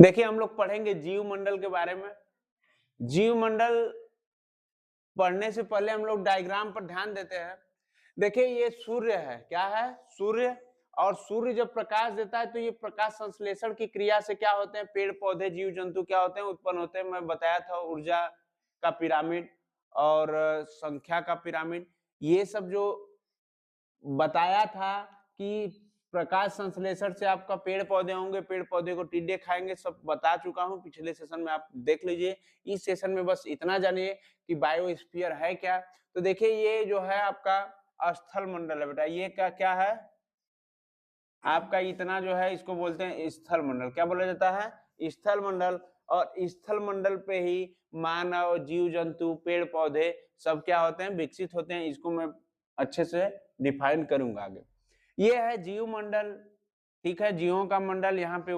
देखिए हम लोग पढ़ेंगे जीव मंडल के बारे में। जीव मंडल पढ़ने से पहले हम लोग डायग्राम पर ध्यान देते हैं। देखिए ये सूर्य है, क्या है? सूर्य। और सूर्य जब प्रकाश देता है तो ये प्रकाश संश्लेषण की क्रिया से क्या होते हैं? पेड़ पौधे जीव जंतु क्या होते हैं? उत्पन्न होते हैं। मैं बताया था ऊर्जा का पिरामिड और संख्या का पिरामिड, ये सब जो बताया था कि प्रकाश संश्लेषण से आपका पेड़ पौधे होंगे, पेड़ पौधे को टिड्डे खाएंगे, सब बता चुका हूं पिछले सेशन में, आप देख लीजिए। इस सेशन में बस इतना जानिए कि बायोस्फीयर है क्या। तो देखिए ये जो है आपका स्थल मंडल है बेटा, ये क्या है आपका? इतना जो है इसको बोलते हैं स्थल मंडल। क्या बोला जाता है? स्थल मंडल। और स्थल मंडल पे ही मानव जीव जंतु पेड़ पौधे सब क्या होते हैं? विकसित होते हैं। इसको मैं अच्छे से डिफाइन करूंगा आगे। ये है जीव मंडल, ठीक है। जीवों का मंडल, यहाँ पे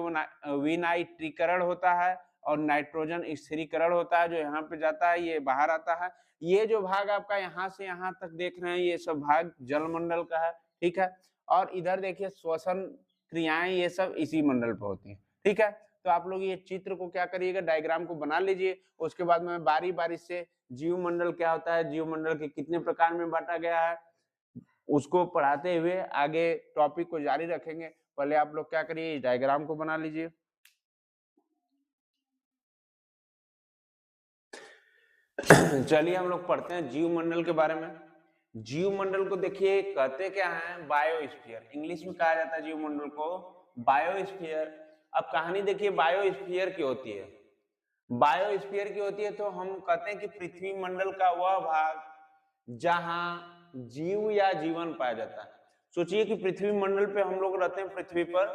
विनाइट्रीकरण होता है और नाइट्रोजन स्थिरीकरण होता है, जो यहाँ पे जाता है ये बाहर आता है। ये जो भाग आपका यहाँ से यहाँ तक देख रहे हैं, ये सब भाग जल मंडल का है, ठीक है। और इधर देखिए श्वसन क्रियाएं, ये सब इसी मंडल पर होती हैं, ठीक है। तो आप लोग ये चित्र को क्या करिएगा, डायग्राम को बना लीजिए। उसके बाद में बारी बारी से जीव मंडल क्या होता है, जीव मंडल के कितने प्रकार में बांटा गया है, उसको पढ़ाते हुए आगे टॉपिक को जारी रखेंगे। पहले आप लोग क्या करिए, इस डायग्राम को बना लीजिए। चलिए हम लोग पढ़ते हैं जीव मंडल के बारे में। जीव मंडल को देखिए कहते क्या है? बायोस्फीयर। इंग्लिश में कहा जाता है जीव मंडल को बायोस्फीयर। अब कहानी देखिए बायोस्फीयर की होती है। बायोस्फीयर की होती है तो हम कहते हैं कि पृथ्वी मंडल का वह भाग जहां जीव या जीवन पाया जाता है। सोचिए कि पृथ्वी मंडल पे हम लोग रहते हैं पृथ्वी पर,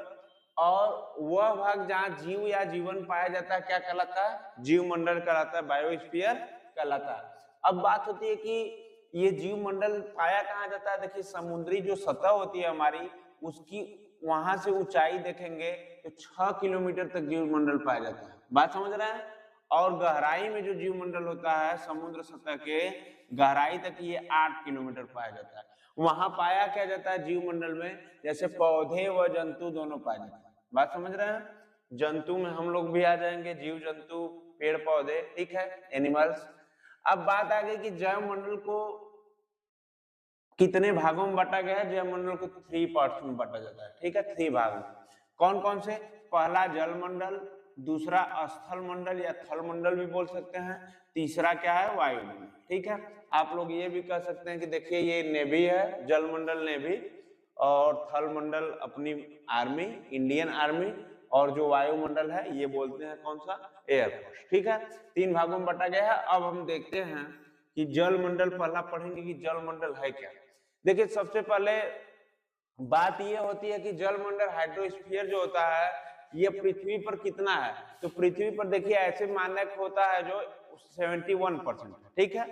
और वह भाग जहां जीव या जीवन पाया जाता है क्या कहलाता है? जीव मंडल कहलाता है, बायोस्फीयर कहलाता है। अब बात होती है कि ये जीव मंडल पाया कहाँ जाता है? देखिए समुद्री जो सतह होती है हमारी, उसकी वहां से ऊंचाई देखेंगे तो 6 किलोमीटर तक जीव मंडल पाया जाता है। बात समझ रहे हैं? और गहराई में जो जीव मंडल होता है समुद्र सतह के गहराई तक, ये 8 किलोमीटर पाया जाता है। वहां पाया क्या जाता है जीव मंडल में? जैसे पौधे व जंतु दोनों पाए जाते हैं। बात समझ रहे हैं? जंतु में हम लोग भी आ जाएंगे, जीव जंतु पेड़ पौधे, ठीक है, एनिमल्स। अब बात आ गई कि जैव मंडल को कितने भागों में बांटा गया है? जैव मंडल को 3 पार्ट्स में बांटा जाता है, ठीक है, 3 भाग में। कौन कौन से? पहला जल मंडल, दूसरा स्थल मंडल या थल मंडल भी बोल सकते हैं, तीसरा क्या है? वायुमंडल, ठीक है। आप लोग ये भी कह सकते हैं कि देखिए ये नेवी है, जल मंडल नेवी, और थल मंडल अपनी आर्मी, इंडियन आर्मी, और जो वायुमंडल है ये बोलते हैं कौन सा? एयरफोर्स, ठीक है। 3 भागों में बांटा गया है। अब हम देखते हैं कि जल मंडल, पहला पढ़ेंगे कि जल मंडल है क्या। देखिए सबसे पहले बात ये होती है कि जल मंडल हाइड्रोस्फीयर जो होता है ये पृथ्वी पर कितना है? तो पृथ्वी पर देखिए ऐसे मानक होता है जो 71%, ठीक है।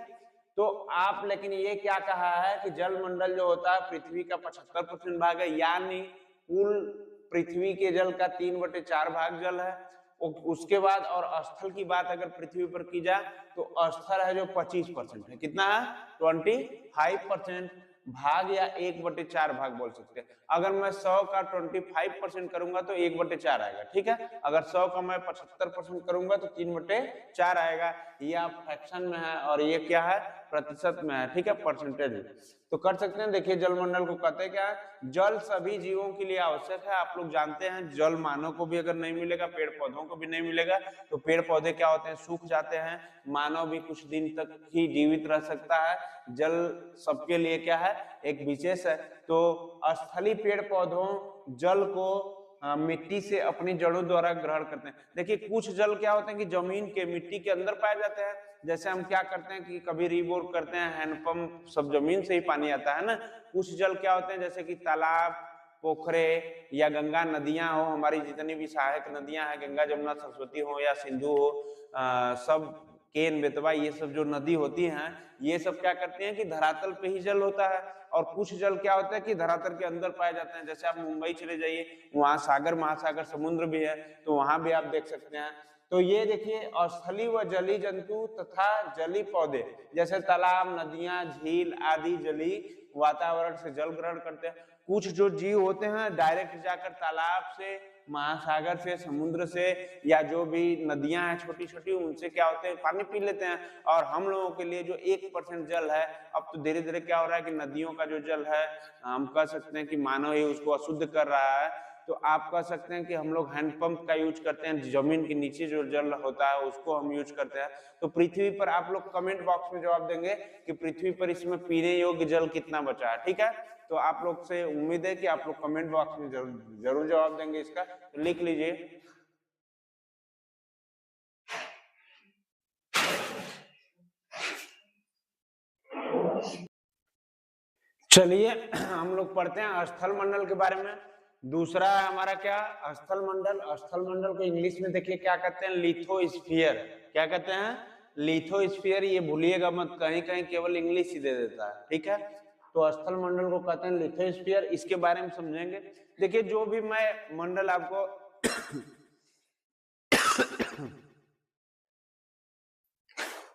तो आप लेकिन ये क्या कहा है कि जल मंडल जो होता है पृथ्वी का 75% भाग है, यानी कुल पृथ्वी के जल का 3/4 भाग जल है। उसके बाद और स्थल की बात अगर पृथ्वी पर की जाए तो स्थल है जो 25% है। कितना है? 25% भाग, या 1/4 भाग बोल सकते हैं। अगर मैं 100 का 25% करूंगा तो 1/4 आएगा, ठीक है। अगर 100 का मैं 75% करूंगा तो 3/4 आएगा। ये आप फ्रैक्शन में है और ये क्या है? प्रतिशत में है, ठीक है, परसेंटेज। तो कर सकते हैं। देखिए जल मंडल को कहते हैं क्या है? जल सभी जीवों के लिए आवश्यक है। आप लोग जानते हैं जल मानव को भी अगर नहीं मिलेगा, पेड़ पौधों को भी नहीं मिलेगा, तो पेड़ पौधे क्या होते हैं? सूख जाते हैं। मानव भी कुछ दिन तक ही जीवित रह सकता है। जल सबके लिए क्या है? एक विशेष है। तो स्थलीय पेड़ पौधों जल को मिट्टी से अपनी जड़ों द्वारा ग्रहण करते हैं। देखिए कुछ जल क्या होते हैं कि जमीन के मिट्टी के अंदर पाए जाते हैं। जैसे हम क्या करते हैं कि कभी रीबोर करते हैं, हैंडपंप, सब जमीन से ही पानी आता है ना। कुछ जल क्या होते हैं जैसे कि तालाब, पोखरे या गंगा नदियां हो, हमारी जितनी भी सहायक नदियां हैं, गंगा जमुना सरस्वती हो या सिंधु हो, सब केन बेतवा, ये सब जो नदी होती हैं ये सब क्या करते हैं कि धरातल पे ही जल होता है। और कुछ जल क्या होता है कि धरातल के अंदर पाए जाते हैं। जैसे आप मुंबई चले जाइए, वहां सागर, महासागर, समुद्र भी है, तो वहां भी आप देख सकते हैं। तो ये देखिए स्थलीय व जलीय जंतु तथा जलीय पौधे जैसे तालाब, नदियां, झील आदि जलीय वातावरण से जल ग्रहण करते हैं। कुछ जो जीव होते हैं डायरेक्ट जाकर तालाब से महासागर से, समुद्र से, या जो भी नदियां हैं छोटी छोटी, उनसे क्या होते हैं पानी पी लेते हैं। और हम लोगों के लिए जो 1% जल है, अब तो धीरे धीरे क्या हो रहा है कि नदियों का जो जल है हम कह सकते हैं कि मानव ही उसको अशुद्ध कर रहा है। तो आप कह सकते हैं कि हम लोग हैंडपंप का यूज करते हैं, जमीन के नीचे जो जल होता है उसको हम यूज करते हैं। तो पृथ्वी पर आप लोग कमेंट बॉक्स में जवाब देंगे कि पृथ्वी पर इसमें पीने योग्य जल कितना बचा है, ठीक है। तो आप लोग से उम्मीद है कि आप लोग कमेंट बॉक्स में जरूर जवाब देंगे इसका, तो लिख लीजिए। चलिए हम लोग पढ़ते हैं स्थल मंडल के बारे में। दूसरा हमारा क्या, स्थल मंडल। स्थल मंडल को इंग्लिश में देखिए क्या कहते हैं, लिथोस्फीयर। क्या कहते हैं, लिथोस्फीयर। ये भूलिएगा मत, कहीं कहीं केवल इंग्लिश ही दे देता है, ठीक है। तो स्थल मंडल को कहते हैं लिथोस्फीयर, इसके बारे में समझेंगे। देखिए जो भी मैं मंडल आपको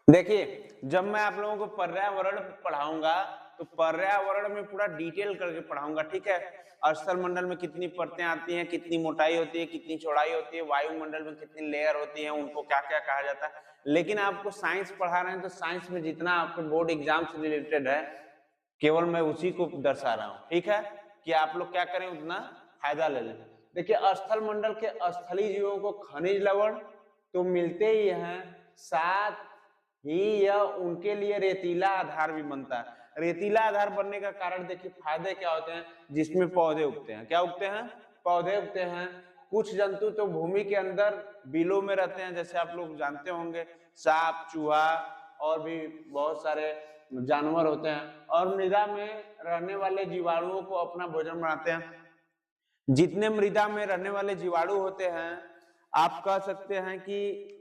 देखिए जब मैं आप लोगों को पर्यावरण पढ़ाऊंगा तो पर्यावरण में पूरा डिटेल करके पढ़ाऊंगा, ठीक है। स्थल मंडल में कितनी परतें आती हैं, कितनी मोटाई होती है, कितनी चौड़ाई होती है, वायुमंडल में कितनी लेयर होती है, उनको क्या क्या कहा जाता है। लेकिन आपको साइंस पढ़ा रहे हैं तो साइंस में जितना आपके बोर्ड एग्जाम से रिलेटेड है केवल मैं उसी को दर्शा रहा हूँ, ठीक है, कि आप लोग क्या करें उतना फायदा ले लें। देखिए स्थल मंडल के स्थलीय जीवों को खनिज लवण तो मिलते ही हैं, साथ ही यह उनके लिए रेतीला आधार भी बनता है। रेतीला आधार बनने का कारण देखिए फायदे क्या होते हैं, जिसमें पौधे उगते हैं। क्या उगते हैं, पौधे उगते हैं। कुछ जंतु तो भूमि के अंदर बिलों में रहते हैं, जैसे आप लोग जानते होंगे सांप, चूहा और भी बहुत सारे जानवर होते हैं, और मृदा में रहने वाले जीवाणुओं को अपना भोजन बनाते हैं। जितने मृदा में रहने वाले जीवाणु होते हैं आप कह सकते हैं कि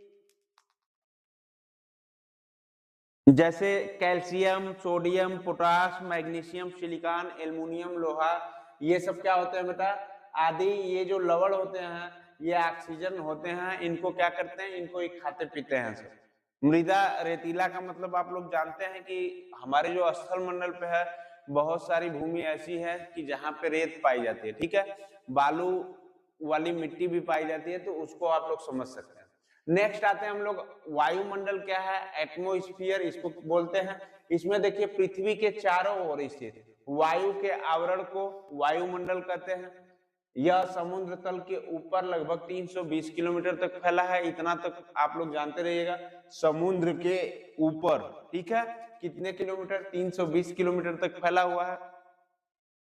जैसे calcium, sodium, potash, magnesium, silicon, aluminium, लोहा, ये सब क्या होते हैं बेटा, आदि ये जो लवण होते हैं ये ऑक्सीजन होते हैं। इनको क्या करते हैं, इनको एक खाते पीते हैं सब। मृदा रेतीला का मतलब आप लोग जानते हैं कि हमारे जो स्थल मंडल पे है बहुत सारी भूमि ऐसी है कि जहाँ पे रेत पाई जाती है, ठीक है, बालू वाली मिट्टी भी पाई जाती है, तो उसको आप लोग समझ सकते हैं। नेक्स्ट आते हैं हम लोग, वायुमंडल क्या है, एटमोस्फियर इसको बोलते हैं। इसमें देखिए पृथ्वी के चारों ओर स्थित वायु के आवरण को वायुमंडल कहते हैं। यह समुद्र तल के ऊपर लगभग 320 किलोमीटर तक फैला है। इतना तक आप लोग जानते रहिएगा, समुद्र के ऊपर, ठीक है, कितने किलोमीटर, 320 किलोमीटर तक फैला हुआ है।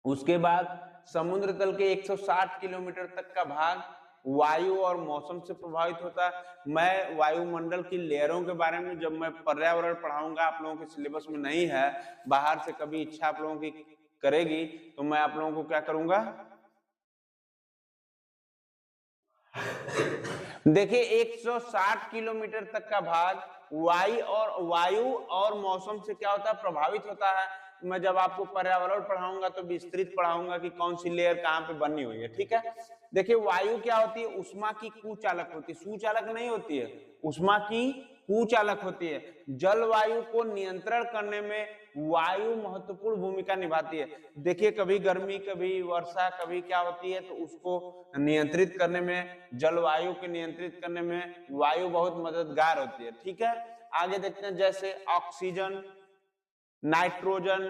उसके बाद समुद्र तल के 160 किलोमीटर तक का भाग वायु और मौसम से प्रभावित होता है। मैं वायुमंडल की लेयरों के बारे में जब मैं पर्यावरण पढ़ाऊंगा, आप लोगों के सिलेबस में नहीं है, बाहर से कभी इच्छा आप लोगों की करेगी तो मैं आप लोगों को क्या करूंगा, देखिए 160 किलोमीटर तक का भाग वायु और मौसम से क्या होता है, प्रभावित होता है। मैं जब आपको पर्यावरण पढ़ाऊंगा तो विस्तृत पढ़ाऊंगा कि कौन सी लेयर कहाँ पे बनी हुई है, ठीक है। देखिए वायु क्या होती है, उष्मा की कुचालक होती है, सुचालक नहीं होती है, उष्मा की कुचालक होती है। जलवायु को नियंत्रण करने में वायु महत्वपूर्ण भूमिका निभाती है। देखिए कभी गर्मी, कभी वर्षा, कभी क्या होती है, तो उसको नियंत्रित करने में, जलवायु को नियंत्रित करने में वायु बहुत मददगार होती है, ठीक है। आगे देखते हैं, जैसे ऑक्सीजन, नाइट्रोजन,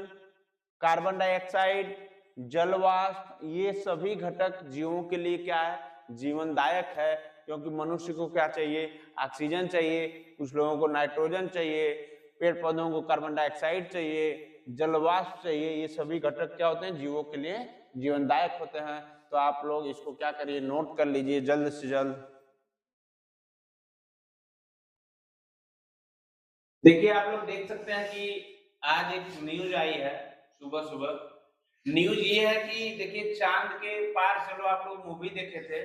कार्बन डाइऑक्साइड, जलवाष्प, ये सभी घटक जीवों के लिए क्या है, जीवनदायक है। क्योंकि मनुष्य को क्या चाहिए, ऑक्सीजन चाहिए, कुछ लोगों को नाइट्रोजन चाहिए, पेड़ पौधों को कार्बन डाइऑक्साइड चाहिए, जलवाष्प चाहिए। ये सभी घटक क्या होते हैं, जीवों के लिए जीवनदायक होते हैं। तो आप लोग इसको क्या करिए, नोट कर लीजिए जल्द से जल्द। देखिए आप लोग देख सकते हैं कि आज एक न्यूज आई है सुबह सुबह। न्यूज ये है कि देखिए चांद के पार, चलो आप लोग मूवी देखे थे,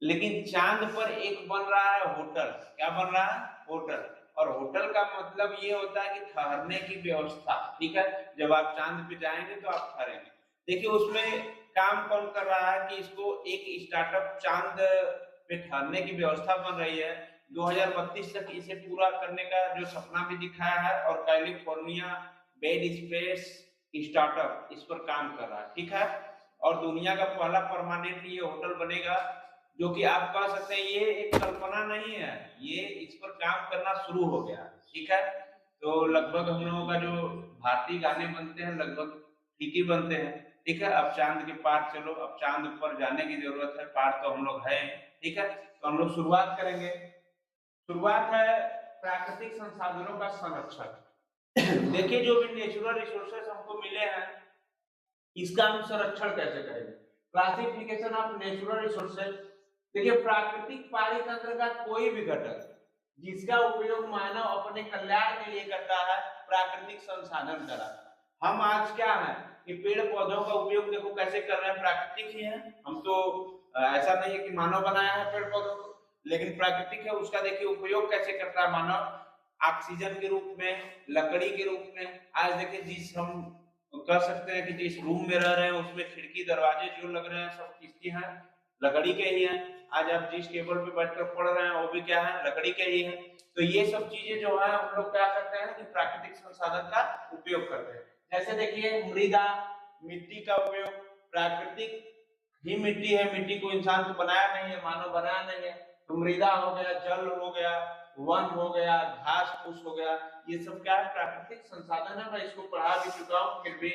लेकिन चांद पर एक बन रहा है होटल। क्या बन रहा है, होटल। और होटल का मतलब ये होता है कि ठहरने की व्यवस्था, ठीक है। जब आप चांद पे जाएंगे तो आप ठहरेंगे। देखिए उसमें काम कौन कर रहा है कि इसको एक स्टार्टअप चांद पे ठहरने की व्यवस्था बन रही है। 2032 तक इसे पूरा करने का जो सपना भी दिखाया है, और कैलिफोर्निया बेड स्पेस स्टार्टअप इस पर काम कर रहा है, ठीक है। और दुनिया का पहला परमानेंट ये होटल बनेगा जो कि आप कह सकते हैं ये एक कल्पना नहीं है, ये इस पर काम करना शुरू हो गया। ठीक है, तो लगभग हम लोगों का जो भारतीय गाने बनते हैं लगभग ठीक ही बनते हैं। ठीक है, अब चांद के पार चलो, अब चांद पर जाने की जरूरत है, पार तो हम लोग हैं। ठीक है, तो हम लोग शुरुआत करेंगे। शुरुआत है प्राकृतिक संसाधनों का संरक्षण। देखिए जो भी नेचुरल रिसोर्सेस हमको मिले हैं इसका हम संरक्षण कैसे करेंगे। Classification of natural resources. देखिए प्राकृतिक पारितंत्र का कोई भी घटक जिसका उपयोग मानव अपने कल्याण के लिए करता है प्राकृतिक संसाधन कहलाता है। हम आज क्या है कि पेड़ पौधों का उपयोग देखो कैसे कर रहे हैं, प्राकृतिक ही है। हम तो ऐसा नहीं है कि मानव बनाया है पेड़ पौधों को, लेकिन प्राकृतिक है। उसका देखिए उपयोग कैसे करता है मानव, ऑक्सीजन के रूप में, लकड़ी के रूप में। आज देखिए जिस हम कह सकते हैं कि जिस रूम में रह रहे हैं उसमें खिड़की दरवाजे जो लग रहे हैं सब किसके हैं, लकड़ी के ही हैं। आज आप जिस टेबल पे बैठकर पढ़ रहे हैं वो भी क्या है, लकड़ी के ही है। तो ये सब चीजें जो है हम लोग क्या करते हैं कि प्राकृतिक संसाधन का उपयोग करते हैं। जैसे देखिए मृदा, मिट्टी का उपयोग, प्राकृतिक ही मिट्टी है, मिट्टी को इंसान तो बनाया नहीं है, मानव बनाया नहीं है। तो मृदा हो गया, जल हो गया, वन हो गया, घास फूस हो गया, ये सब क्या है प्राकृतिक संसाधन है। मैं इसको पढ़ा भी चुका हूँ, फिर भी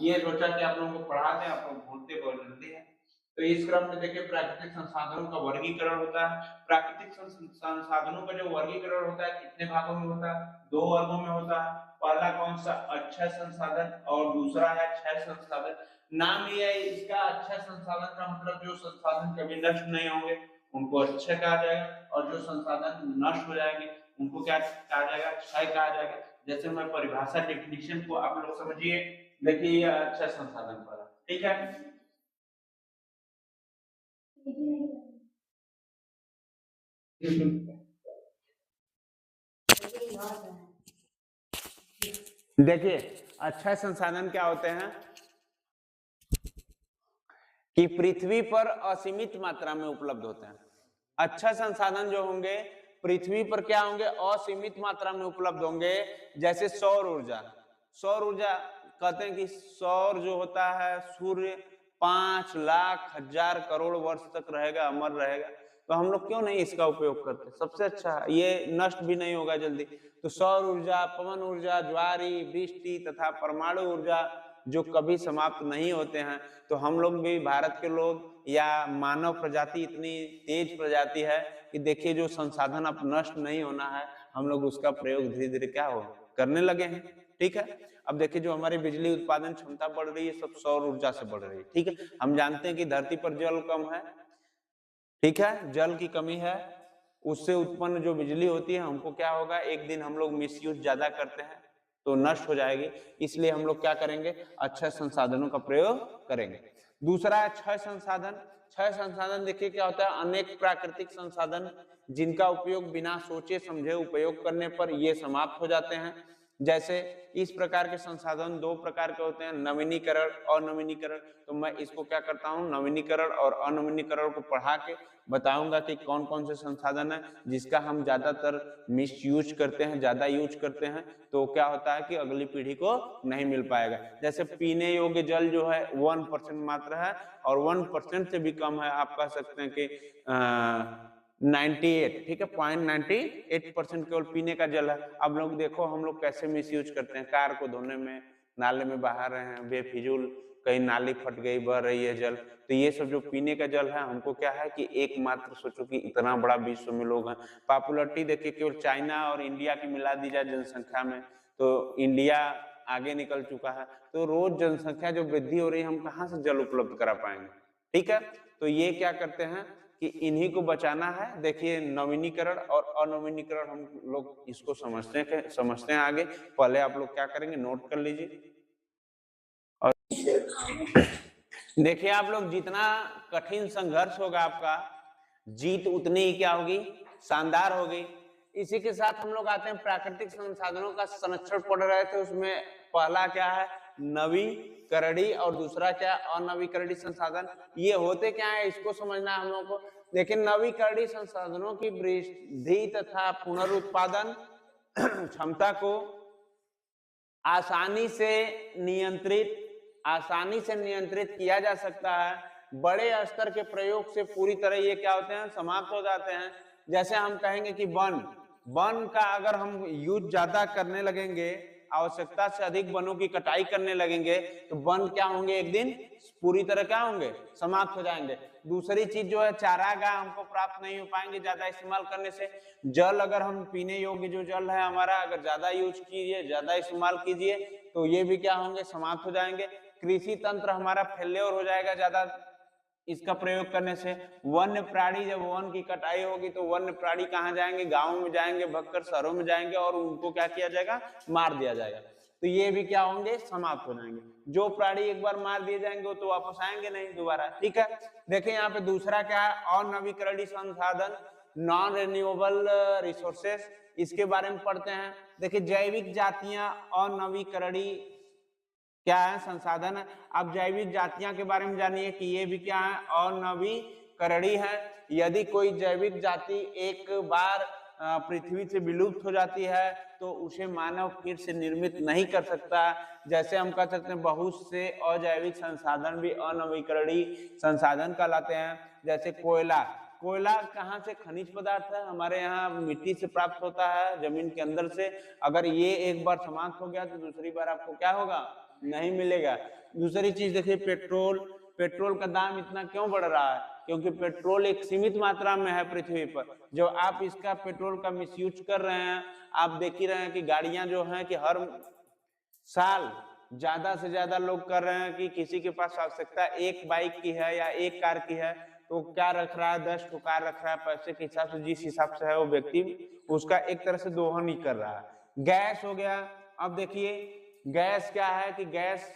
ये सोचा कि आप लोगों को पढ़ा दें, आप लोग भूलते बहुत जल्दी है। तो इस क्रम में देखिए प्राकृतिक संसाधनों का वर्गीकरण होता है। प्राकृतिक संसाधनों का जो वर्गीकरण होता है कितने भागों में होता है, 2 वर्गों में होता है। पहला कौन सा, अक्षय संसाधन, और दूसरा है क्षय संसाधन। नाम ये है इसका, अक्षय संसाधन का मतलब जो संसाधन कभी नष्ट नहीं होंगे उनको अक्षय कहा जाएगा, और जो संसाधन नष्ट हो जाएंगे उनको क्या कहा जाएगा, क्षय कहा जाएगा। जैसे मैं परिभाषा डेफिनेशन को आप लोग समझिए, देखिए ये अक्षय संसाधन पर, ठीक है। देखिए अक्षय संसाधन क्या होते हैं कि पृथ्वी पर असीमित मात्रा में उपलब्ध होते हैं। अक्षय संसाधन जो होंगे पृथ्वी पर क्या होंगे, असीमित मात्रा में उपलब्ध होंगे। जैसे सौर ऊर्जा, सौर ऊर्जा कहते हैं कि सौर जो होता है सूर्य 5 लाख हजार करोड़ वर्ष तक रहेगा, अमर रहेगा। तो हम लोग क्यों नहीं इसका उपयोग करते, सबसे अच्छा, ये नष्ट भी नहीं होगा जल्दी। तो सौर ऊर्जा, पवन ऊर्जा, ज्वारी, वृष्टि तथा परमाणु ऊर्जा जो कभी समाप्त नहीं होते हैं। तो हम लोग भी, भारत के लोग या मानव प्रजाति इतनी तेज प्रजाति है कि देखिए जो संसाधन अब नष्ट नहीं होना है, हम लोग उसका प्रयोग धीरे धीरे क्या हो करने लगे हैं। ठीक है, अब देखिए जो हमारी बिजली उत्पादन क्षमता बढ़ रही है सब सौर ऊर्जा से बढ़ रही है। ठीक है, हम जानते हैं कि धरती पर जल कम है, ठीक है, जल की कमी है, उससे उत्पन्न जो बिजली होती है हमको क्या होगा, एक दिन हम लोग मिसयूज ज्यादा करते हैं तो नष्ट हो जाएगी। इसलिए हम लोग क्या करेंगे, अक्षय संसाधनों का प्रयोग करेंगे। दूसरा है क्षय संसाधन। क्षय संसाधन देखिए क्या होता है, अनेक प्राकृतिक संसाधन जिनका उपयोग बिना सोचे समझे उपयोग करने पर ये समाप्त हो जाते हैं। जैसे इस प्रकार के संसाधन 2 प्रकार के होते हैं, नवीनीकरण और अनवीनीकरण। तो मैं इसको क्या करता हूँ, नवीनीकरण और अनवीनीकरण को पढ़ा के बताऊंगा कि कौन कौन से संसाधन है जिसका हम ज्यादातर मिस यूज करते हैं, ज्यादा यूज करते हैं, तो क्या होता है कि अगली पीढ़ी को नहीं मिल पाएगा। जैसे पीने योग्य जल जो है 1% मात्र है, और 1% से भी कम है, आप कह सकते हैं कि 98, ठीक है, 0.98% केवल पीने का जल है। अब लोग देखो हम लोग कैसे मिस यूज करते हैं, कार को धोने में नाले में बहा रहे हैं बेफिजूल, कहीं नाली फट गई बह रही है जल। तो ये सब जो पीने का जल है हमको क्या है कि एकमात्र, सोचो कि इतना बड़ा विश्व में लोग हैं, पॉपुलरिटी देखिए केवल चाइना और इंडिया की मिला दी जाए जनसंख्या में तो इंडिया आगे निकल चुका है। तो रोज जनसंख्या जो वृद्धि हो रही है हम कहाँ से जल उपलब्ध करा पाएंगे। ठीक है, तो ये क्या करते हैं कि इन्हीं को बचाना है। देखिए नवीनीकरण और अनवीनीकरण हम लोग इसको समझते हैं आगे। पहले आप लोग क्या करेंगे, नोट कर लीजिए। और देखिए आप लोग जितना कठिन संघर्ष होगा आपका, जीत उतनी ही क्या होगी, शानदार होगी। इसी के साथ हम लोग आते हैं प्राकृतिक संसाधनों का संरक्षण पढ़ रहे थे, उसमें पहला क्या है, नवीकरणीय, और दूसरा क्या है, अनवीकरणीय संसाधन। ये होते क्या है इसको समझना है हम लोग को। लेकिन नवीकरणीय संसाधनों की वृद्धि तथा पुनरुत्पादन क्षमता को आसानी से नियंत्रित किया जा सकता है बड़े स्तर के प्रयोग से पूरी तरह ये क्या होते हैं, समाप्त हो जाते हैं। जैसे हम कहेंगे कि वन का अगर हम यूज ज्यादा करने लगेंगे, आवश्यकता से अधिक वनों की कटाई करने लगेंगे, तो वन क्या होंगे, एक दिन पूरी तरह क्या होंगे, समाप्त हो जाएंगे। दूसरी चीज जो है, चारागाह हमको प्राप्त नहीं हो पाएंगे ज्यादा इस्तेमाल करने से। जल, अगर हम पीने योग्य जो जल है हमारा, अगर ज्यादा यूज कीजिए, ज्यादा इस्तेमाल कीजिए, तो ये भी क्या होंगे, समाप्त हो जाएंगे। कृषि तंत्र हमारा फेल्योर हो जाएगा ज्यादा इसका प्रयोग करने से। वन्य प्राणी, जब वन की कटाई होगी तो वन्य प्राणी कहाँ जाएंगे, गांवों में जाएंगे, भगकर शहरों में जाएंगे और उनको क्या किया जाएगा, मार दिया जाएगा। तो ये भी क्या होंगे, समाप्त हो जाएंगे। जो प्राणी एक बार मार दिए जाएंगे वो तो वापस आएंगे नहीं दोबारा। ठीक है, देखिए यहाँ पे दूसरा क्या है, अनवीकरणीय संसाधन, नॉन रिन्यूएबल रिसोर्सेस, इसके बारे में पढ़ते हैं। देखिए जैविक जातियां अनवीकरणीय क्या है, संसाधन है। अब जैविक जातियां के बारे में जानिए कि ये भी क्या है, अनवीकरणीय है। यदि कोई जैविक जाति एक बार पृथ्वी से विलुप्त हो जाती है तो उसे मानव फिर से निर्मित नहीं कर सकता। जैसे हम कह सकते हैं बहुत से अजैविक संसाधन भी अनवीकरणीय संसाधन कहलाते हैं। जैसे कोयला, कोयला कहाँ से, खनिज पदार्थ है, हमारे यहाँ मिट्टी से प्राप्त होता है, जमीन के अंदर से। अगर ये एक बार समाप्त हो गया तो दूसरी बार आपको क्या होगा, नहीं मिलेगा। दूसरी चीज देखिए, पेट्रोल, पेट्रोल का दाम इतना क्यों बढ़ रहा है, क्योंकि पेट्रोल एक सीमित मात्रा में है पृथ्वी पर। जो आप इसका पेट्रोल का मिसयूज कर रहे हैं, आप देख ही रहे हैं कि गाड़ियां जो हैं कि हर साल ज्यादा से ज्यादा लोग कर रहे हैं कि किसी के पास आवश्यकता एक बाइक की है या एक कार की है तो क्या रख रहा है, 10 ठो कार रख रहा है, पैसे के हिसाब से, जिस हिसाब से है वो व्यक्ति उसका एक तरह से दोहन ही कर रहा है। गैस हो गया, अब देखिए गैस क्या है कि गैस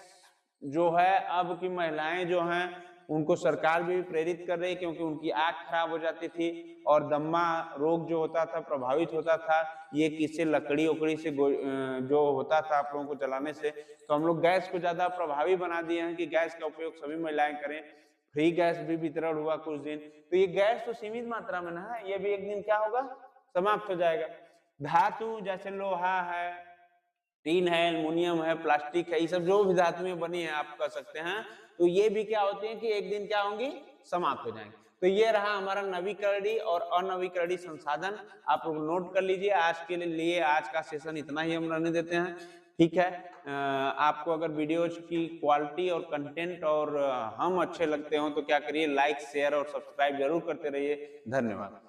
जो है अब की महिलाएं जो हैं उनको सरकार भी प्रेरित कर रही है, क्योंकि उनकी आंख खराब हो जाती थी और दम्मा रोग जो होता था प्रभावित होता था, ये किससे, लकड़ी उकड़ी से जो होता था आप लोगों को जलाने से। तो हम लोग गैस को ज्यादा प्रभावी बना दिए हैं कि गैस का उपयोग सभी महिलाएं करें। फ्री गैस भी वितरण हुआ कुछ दिन। तो ये गैस तो सीमित मात्रा में ना है, ये भी एक दिन क्या होगा, समाप्त हो जाएगा। धातु जैसे लोहा है, टीन है, एल्युमिनियम है, प्लास्टिक है, ये सब जो भी धातु में बनी है आप कह सकते हैं, तो ये भी क्या होते हैं कि एक दिन क्या होंगी, समाप्त हो जाएंगे। तो ये रहा हमारा नवीकरणीय और अनवीकरणीय संसाधन, आप लोग नोट कर लीजिए। आज के लिए आज का सेशन इतना ही हम रहने देते हैं। ठीक है, आपको अगर वीडियोज की क्वालिटी और कंटेंट और हम अच्छे लगते हो तो क्या करिए, लाइक शेयर और सब्सक्राइब जरूर करते रहिए। धन्यवाद।